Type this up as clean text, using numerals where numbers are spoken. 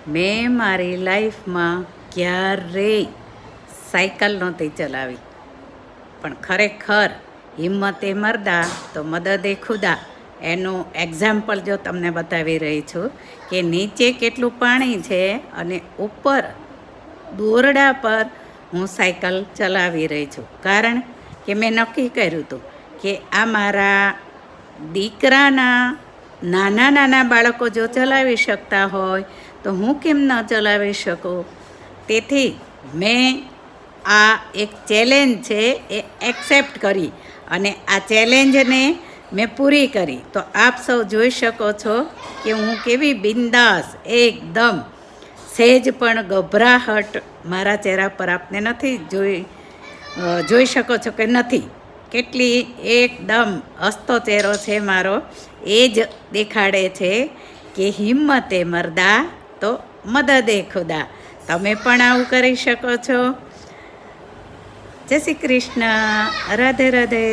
મેં મારી લાઈફમાં ક્યારેય સાયકલ નહોતી ચલાવી, પણ ખરેખર હિંમતે મર્દા તો મદદે ખુદા એનું એક્ઝામ્પલ જો તમને બતાવી રહી છું કે નીચે કેટલું પાણી છે અને ઉપર દોરડા પર હું સાયકલ ચલાવી રહી છું. કારણ કે મેં નક્કી કર્યું હતું કે આ મારા દીકરાના નાના નાના બાળકો જો ચલાવી શકતા હોય તો હું કેમ ન ચલાવી શકું. તેથી મેં આ એક ચેલેન્જ છે એ એક્સેપ્ટ કરી અને આ ચેલેન્જને મેં પૂરી કરી. તો આપ સૌ જોઈ શકો છો કે હું કેવી બિંદાસ એકદમ સહેજ પણ ગભરાહટ મારા ચહેરા પર આપને નથી જોઈ શકો છો કે નથી. કેટલી એકદમ હસતો ચહેરો છે મારો, એ જ દેખાડે છે કે હિંમતે મર્દા તો મદદે ખુદા. તમે પણ આવું કરી શકો છો. જય શ્રી કૃષ્ણ. રાધે રાધે.